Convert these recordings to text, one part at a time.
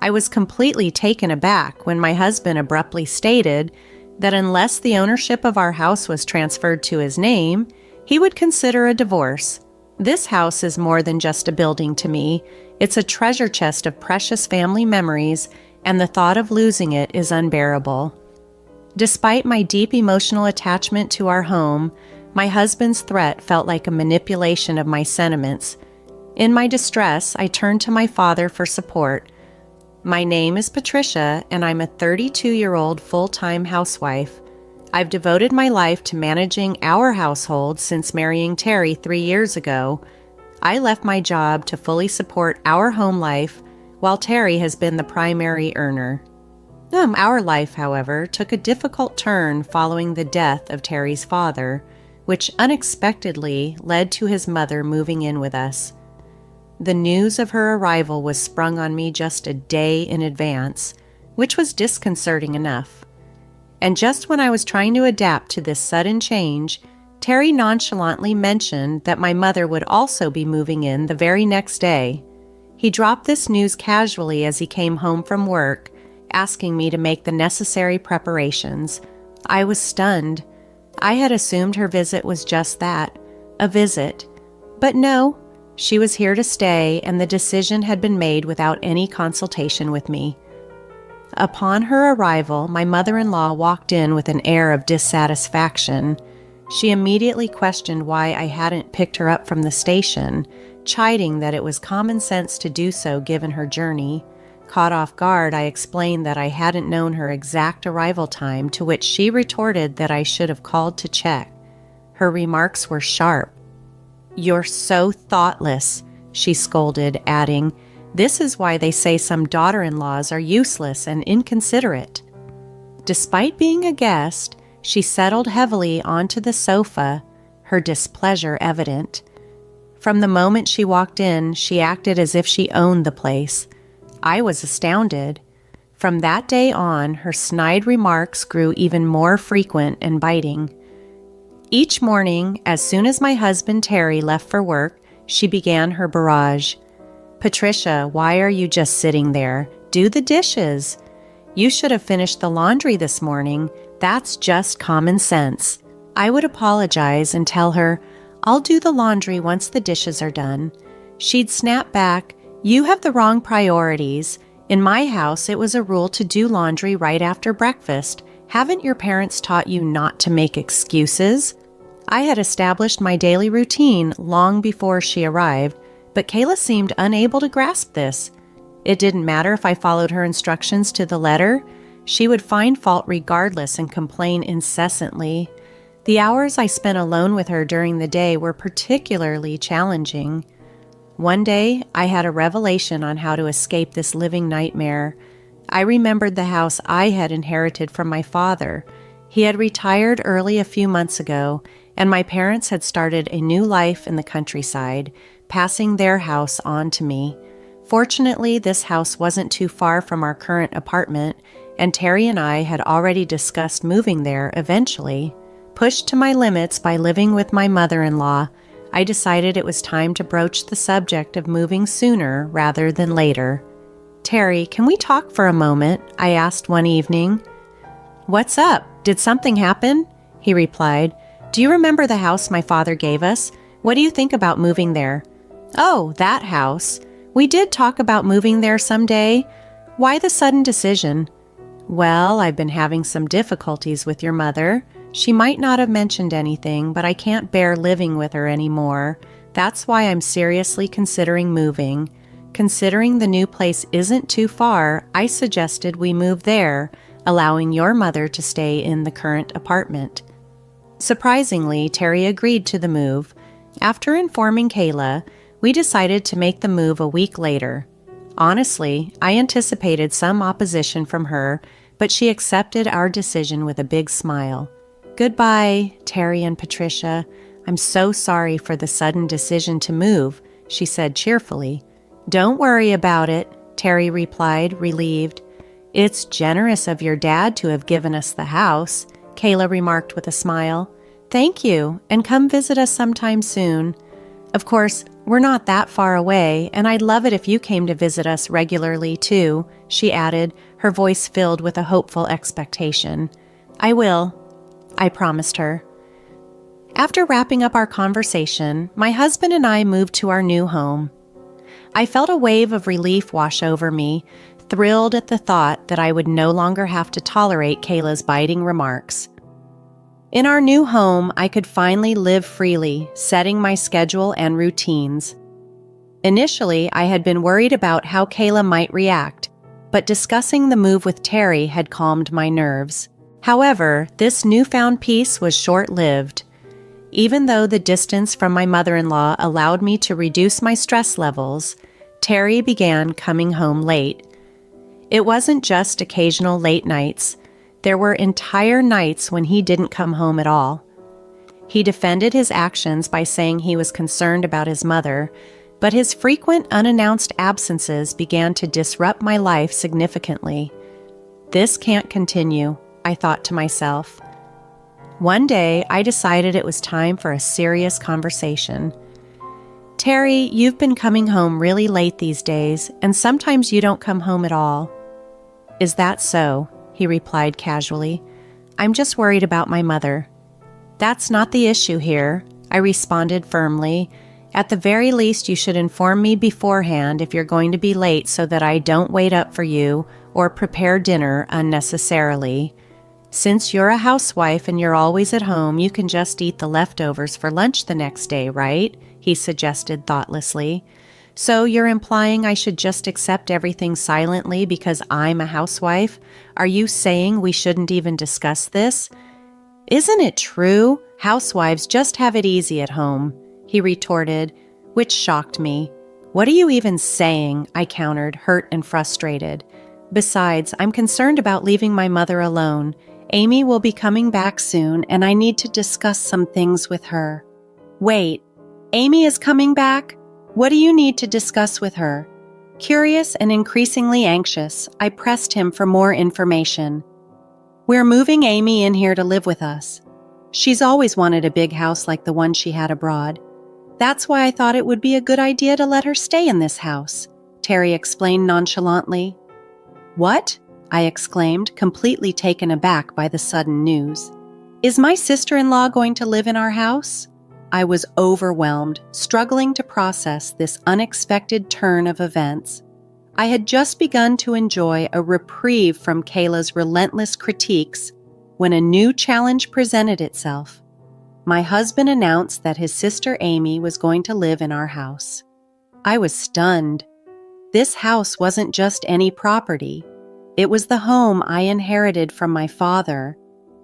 I was completely taken aback when my husband abruptly stated that unless the ownership of our house was transferred to his name, he would consider a divorce. This house is more than just a building to me. It's a treasure chest of precious family memories, and the thought of losing it is unbearable. Despite my deep emotional attachment to our home, my husband's threat felt like a manipulation of my sentiments. In my distress, I turned to my father for support. My name is Patricia, and I'm a 32-year-old full-time housewife. I've devoted my life to managing our household since marrying Terry 3 years ago. I left my job to fully support our home life, while Terry has been the primary earner. Our life, however, took a difficult turn following the death of Terry's father, which unexpectedly led to his mother moving in with us. The news of her arrival was sprung on me just a day in advance, which was disconcerting enough. And just when I was trying to adapt to this sudden change, Terry nonchalantly mentioned that my mother would also be moving in the very next day. He dropped this news casually as he came home from work, asking me to make the necessary preparations. I was stunned. I had assumed her visit was just that, a visit. But no, she was here to stay, and the decision had been made without any consultation with me. Upon her arrival, my mother-in-law walked in with an air of dissatisfaction. She immediately questioned why I hadn't picked her up from the station, chiding that it was common sense to do so given her journey. Caught off guard, I explained that I hadn't known her exact arrival time, to which she retorted that I should have called to check. Her remarks were sharp. "You're so thoughtless," she scolded, adding, "This is why they say some daughter-in-laws are useless and inconsiderate." Despite being a guest, she settled heavily onto the sofa, her displeasure evident. From the moment she walked in, she acted as if she owned the place. I was astounded. From that day on, her snide remarks grew even more frequent and biting. Each morning, as soon as my husband Terry left for work, she began her barrage. "Patricia, why are you just sitting there? Do the dishes. You should have finished the laundry this morning. That's just common sense." I would apologize and tell her, "I'll do the laundry once the dishes are done." She'd snap back, "You have the wrong priorities. In my house, it was a rule to do laundry right after breakfast. Haven't your parents taught you not to make excuses?" I had established my daily routine long before she arrived, but Kayla seemed unable to grasp this. It didn't matter if I followed her instructions to the letter. She would find fault regardless and complain incessantly. The hours I spent alone with her during the day were particularly challenging. One day, I had a revelation on how to escape this living nightmare. I remembered the house I had inherited from my father. He had retired early a few months ago, and my parents had started a new life in the countryside, passing their house on to me. Fortunately, this house wasn't too far from our current apartment, and Terry and I had already discussed moving there eventually. Pushed to my limits by living with my mother-in-law, I decided it was time to broach the subject of moving sooner rather than later. "Terry, can we talk for a moment?" I asked one evening. "What's up? Did something happen?" he replied. "Do you remember the house my father gave us? What do you think about moving there?" "Oh, that house. We did talk about moving there someday. Why the sudden decision?" "Well, I've been having some difficulties with your mother. She might not have mentioned anything, but I can't bear living with her anymore. That's why I'm seriously considering moving. Considering the new place isn't too far, I suggested we move there, allowing your mother to stay in the current apartment." Surprisingly, Terry agreed to the move. After informing Kayla, we decided to make the move a week later. Honestly, I anticipated some opposition from her, but she accepted our decision with a big smile. "Goodbye, Terry and Patricia. I'm so sorry for the sudden decision to move," she said cheerfully. "Don't worry about it," Terry replied, relieved. "It's generous of your dad to have given us the house," Kayla remarked with a smile. "Thank you, and come visit us sometime soon. Of course, We're not that far away, and I'd love it if you came to visit us regularly, too," she added, her voice filled with a hopeful expectation. "I will," I promised her. After wrapping up our conversation, my husband and I moved to our new home. I felt a wave of relief wash over me, thrilled at the thought that I would no longer have to tolerate Kayla's biting remarks. In our new home, I could finally live freely, setting my schedule and routines. Initially, I had been worried about how Kayla might react, but discussing the move with Terry had calmed my nerves. However, this newfound peace was short-lived. Even though the distance from my mother-in-law allowed me to reduce my stress levels, Terry began coming home late. It wasn't just occasional late nights. There were entire nights when he didn't come home at all. He defended his actions by saying he was concerned about his mother, but his frequent unannounced absences began to disrupt my life significantly. This can't continue, I thought to myself. One day, I decided it was time for a serious conversation. "Terry, you've been coming home really late these days, and sometimes you don't come home at all." "Is that so?" he replied casually. "I'm just worried about my mother." "That's not the issue here," I responded firmly. "At the very least, you should inform me beforehand if you're going to be late so that I don't wait up for you or prepare dinner unnecessarily. Since you're a housewife and you're always at home, you can just eat the leftovers for lunch the next day, right?" he suggested thoughtlessly. "So you're implying I should just accept everything silently because I'm a housewife? Are you saying we shouldn't even discuss this?" "Isn't it true? Housewives just have it easy at home," he retorted, which shocked me. "What are you even saying?" I countered, hurt and frustrated. "Besides, I'm concerned about leaving my mother alone. Amy will be coming back soon, and I need to discuss some things with her." "Wait, Amy is coming back? What do you need to discuss with her?" Curious and increasingly anxious, I pressed him for more information. "We're moving Amy in here to live with us. She's always wanted a big house like the one she had abroad. That's why I thought it would be a good idea to let her stay in this house," Terry explained nonchalantly. "What?" I exclaimed, completely taken aback by the sudden news. "Is my sister-in-law going to live in our house?" I was overwhelmed, struggling to process this unexpected turn of events. I had just begun to enjoy a reprieve from Kayla's relentless critiques when a new challenge presented itself. My husband announced that his sister Amy was going to live in our house. I was stunned. This house wasn't just any property. It was the home I inherited from my father,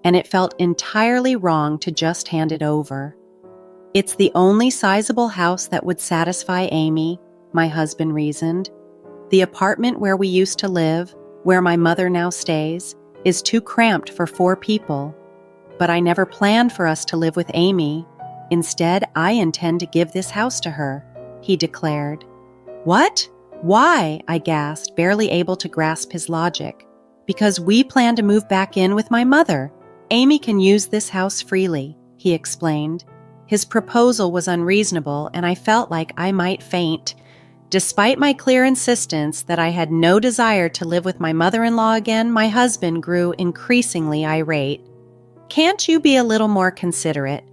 and it felt entirely wrong to just hand it over. "It's the only sizable house that would satisfy Amy," my husband reasoned. "The apartment where we used to live, where my mother now stays, is too cramped for 4 people. But I never planned for us to live with Amy. Instead, I intend to give this house to her," he declared. "What? Why?" I gasped, barely able to grasp his logic. "Because we plan to move back in with my mother. Amy can use this house freely," he explained. His proposal was unreasonable, and I felt like I might faint. Despite my clear insistence that I had no desire to live with my mother-in-law again, my husband grew increasingly irate. "Can't you be a little more considerate?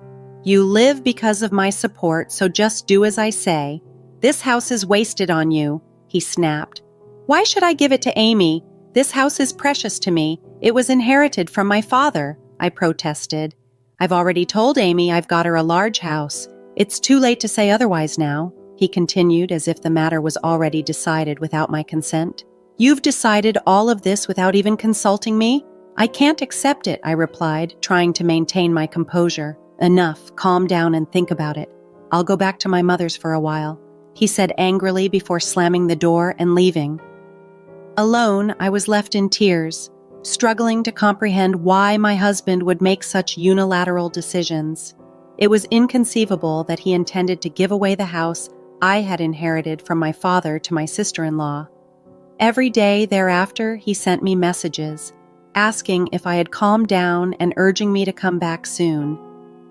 You live because of my support, so just do as I say. This house is wasted on you," he snapped. "Why should I give it to Amy? This house is precious to me. It was inherited from my father," I protested. "I've already told Amy I've got her a large house. It's too late to say otherwise now," he continued as if the matter was already decided without my consent. "You've decided all of this without even consulting me? I can't accept it," I replied, trying to maintain my composure. "Enough, calm down and think about it. I'll go back to my mother's for a while," he said angrily before slamming the door and leaving. Alone, I was left in tears, struggling to comprehend why my husband would make such unilateral decisions. It was inconceivable that he intended to give away the house I had inherited from my father to my sister-in-law. Every day thereafter, he sent me messages, asking if I had calmed down and urging me to come back soon.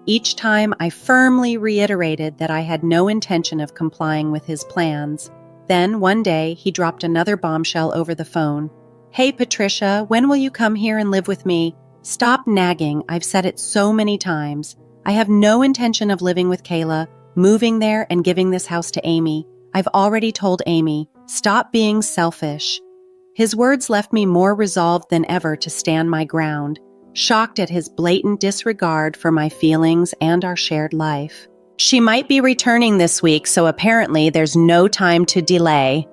Each time, I firmly reiterated that I had no intention of complying with his plans. Then, one day, he dropped another bombshell over the phone. "Hey, Patricia, when will you come here and live with me? Stop nagging. I've said it so many times. I have no intention of living with Kayla, moving there, and giving this house to Amy. I've already told Amy. Stop being selfish." His words left me more resolved than ever to stand my ground, shocked at his blatant disregard for my feelings and our shared life. "She might be returning this week, so apparently there's no time to delay.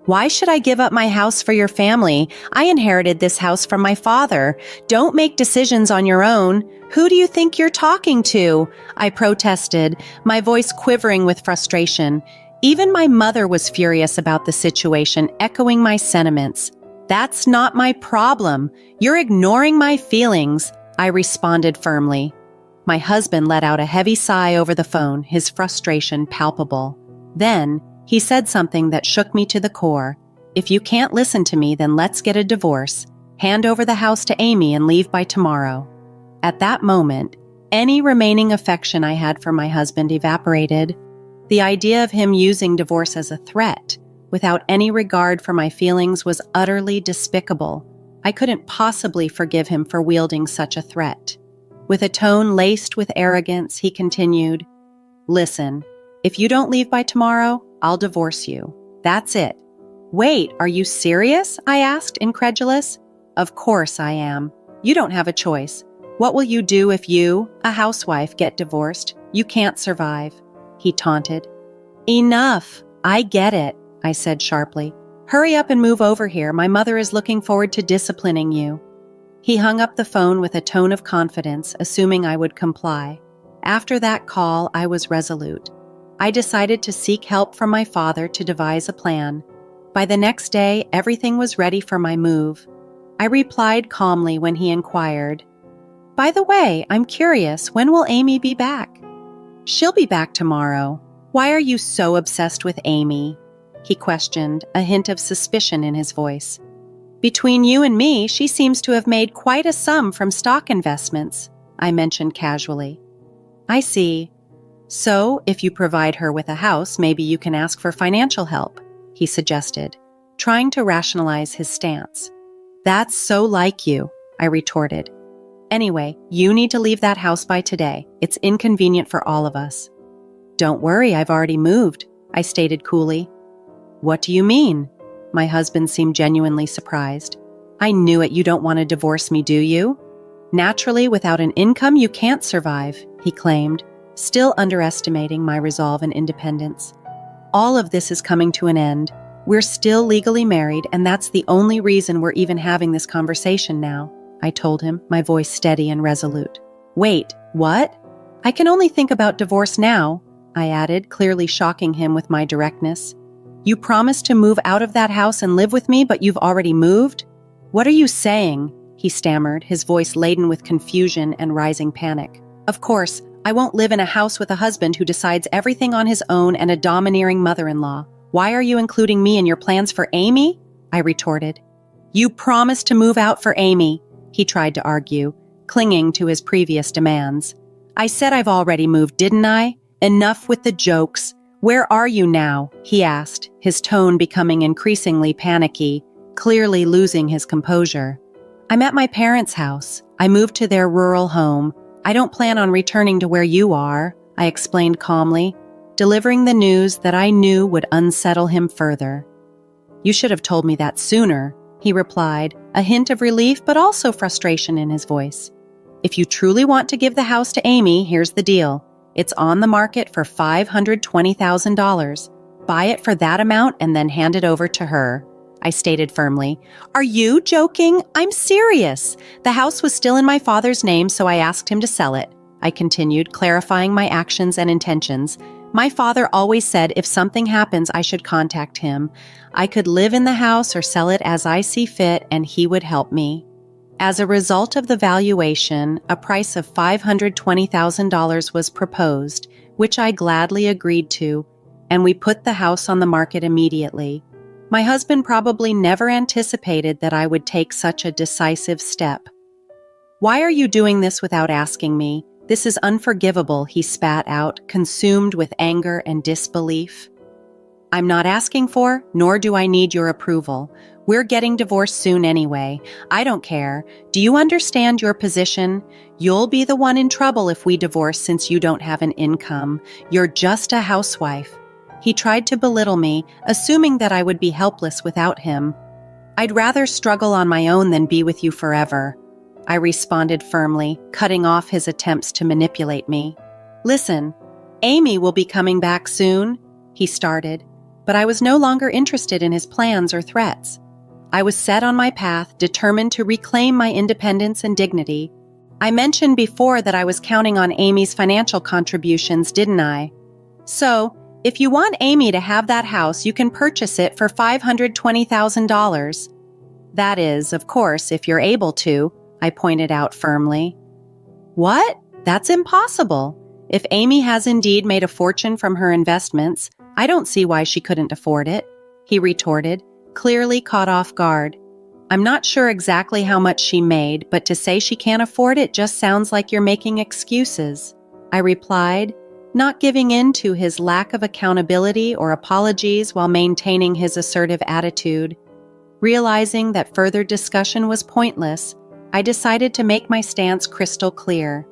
Why should I give up my house for your family? I inherited this house from my father. Don't make decisions on your own. Who do you think you're talking to?" I protested, my voice quivering with frustration. Even my mother was furious about the situation, echoing my sentiments. "That's not my problem. You're ignoring my feelings," I responded firmly. My husband let out a heavy sigh over the phone, his frustration palpable. Then, he said something that shook me to the core. "If you can't listen to me, then let's get a divorce. Hand over the house to Amy and leave by tomorrow." At that moment, any remaining affection I had for my husband evaporated. The idea of him using divorce as a threat, without any regard for my feelings, was utterly despicable. I couldn't possibly forgive him for wielding such a threat. With a tone laced with arrogance, he continued, "Listen, if you don't leave by tomorrow, I'll divorce you. That's it." "Wait, are you serious?" I asked, incredulous. "Of course I am. You don't have a choice. What will you do if you, a housewife, get divorced? You can't survive," he taunted. "Enough. I get it," I said sharply. "Hurry up and move over here. My mother is looking forward to disciplining you." He hung up the phone with a tone of confidence, assuming I would comply. After that call, I was resolute. I decided to seek help from my father to devise a plan. By the next day, everything was ready for my move. I replied calmly when he inquired, "By the way, I'm curious, when will Amy be back?" "She'll be back tomorrow." "Why are you so obsessed with Amy?" he questioned, a hint of suspicion in his voice. "Between you and me, she seems to have made quite a sum from stock investments," I mentioned casually. "I see. So, if you provide her with a house, maybe you can ask for financial help," he suggested, trying to rationalize his stance. "That's so like you," I retorted. "Anyway, you need to leave that house by today. It's inconvenient for all of us." "Don't worry, I've already moved," I stated coolly. "What do you mean?" My husband seemed genuinely surprised. "I knew it. You don't want to divorce me, do you?" "Naturally, without an income, you can't survive," he claimed, still underestimating my resolve and independence. "All of this is coming to an end. We're still legally married, and that's the only reason we're even having this conversation now," I told him, my voice steady and resolute. "Wait, what?" "I can only think about divorce now," I added, clearly shocking him with my directness. "You promised to move out of that house and live with me, but you've already moved?" "What are you saying?" he stammered, his voice laden with confusion and rising panic. "Of course, I won't live in a house with a husband who decides everything on his own and a domineering mother-in-law. Why are you including me in your plans for Amy?" I retorted. "You promised to move out for Amy," he tried to argue, clinging to his previous demands. "I said I've already moved, didn't I? Enough with the jokes. Where are you now?" he asked, his tone becoming increasingly panicky, clearly losing his composure. "I'm at my parents' house. I moved to their rural home. I don't plan on returning to where you are," I explained calmly, delivering the news that I knew would unsettle him further. "You should have told me that sooner," he replied, a hint of relief but also frustration in his voice. "If you truly want to give the house to Amy, here's the deal. It's on the market for $520,000. Buy it for that amount and then hand it over to her," I stated firmly. "Are you joking? I'm serious. The house was still in my father's name, so I asked him to sell it," I continued, clarifying my actions and intentions. "My father always said if something happens, I should contact him. I could live in the house or sell it as I see fit, and he would help me." As a result of the valuation, a price of $520,000 was proposed, which I gladly agreed to, and we put the house on the market immediately. My husband probably never anticipated that I would take such a decisive step. "Why are you doing this without asking me? This is unforgivable, he spat out, consumed with anger and disbelief. I'm not asking for, nor do I need your approval. We're getting divorced soon anyway. I don't care. Do you understand your position? You'll be the one in trouble if we divorce since you don't have an income. You're just a housewife. He tried to belittle me, assuming that I would be helpless without him. I'd rather struggle on my own than be with you forever, I responded firmly, cutting off his attempts to manipulate me. Listen, Amy will be coming back soon, he started, but I was no longer interested in his plans or threats. I was set on my path, determined to reclaim my independence and dignity. I mentioned before that I was counting on Amy's financial contributions, didn't I? So, if you want Amy to have that house, you can purchase it for $520,000. That is, of course, if you're able to, I pointed out firmly. What? That's impossible. If Amy has indeed made a fortune from her investments, I don't see why she couldn't afford it, he retorted, clearly caught off guard. I'm not sure exactly how much she made, but to say she can't afford it just sounds like you're making excuses, I replied, not giving in to his lack of accountability or apologies while maintaining his assertive attitude. Realizing that further discussion was pointless, I decided to make my stance crystal clear.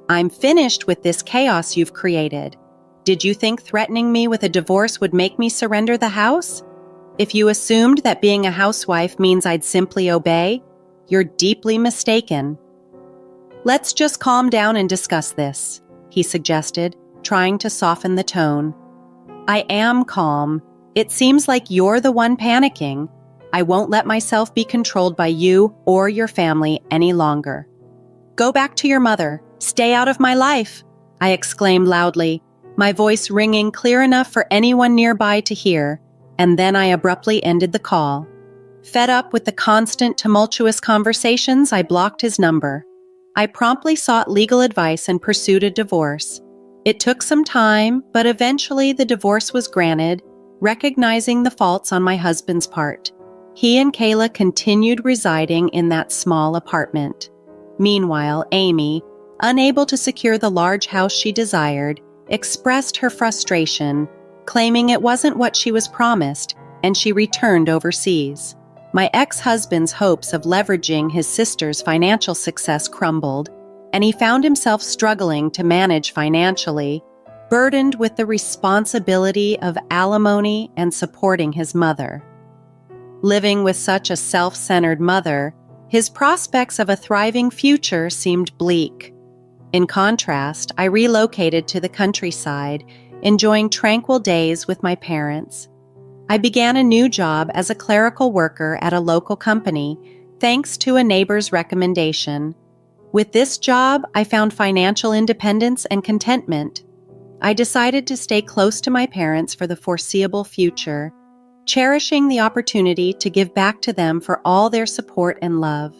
I'm finished with this chaos you've created. Did you think threatening me with a divorce would make me surrender the house? If you assumed that being a housewife means I'd simply obey, you're deeply mistaken. Let's just calm down and discuss this, he suggested, trying to soften the tone. I am calm. It seems like you're the one panicking. I won't let myself be controlled by you or your family any longer. Go back to your mother. Stay out of my life, I exclaimed loudly, my voice ringing clear enough for anyone nearby to hear, and then I abruptly ended the call. Fed up with the constant tumultuous conversations, I blocked his number. I promptly sought legal advice and pursued a divorce. It took some time, but eventually the divorce was granted, recognizing the faults on my husband's part. He and Kayla continued residing in that small apartment. Meanwhile, Amy, unable to secure the large house she desired, expressed her frustration, claiming it wasn't what she was promised, and she returned overseas. My ex-husband's hopes of leveraging his sister's financial success crumbled, and he found himself struggling to manage financially, burdened with the responsibility of alimony and supporting his mother. Living with such a self-centered mother, his prospects of a thriving future seemed bleak. In contrast, I relocated to the countryside, enjoying tranquil days with my parents. I began a new job as a clerical worker at a local company, thanks to a neighbor's recommendation. With this job, I found financial independence and contentment. I decided to stay close to my parents for the foreseeable future, cherishing the opportunity to give back to them for all their support and love.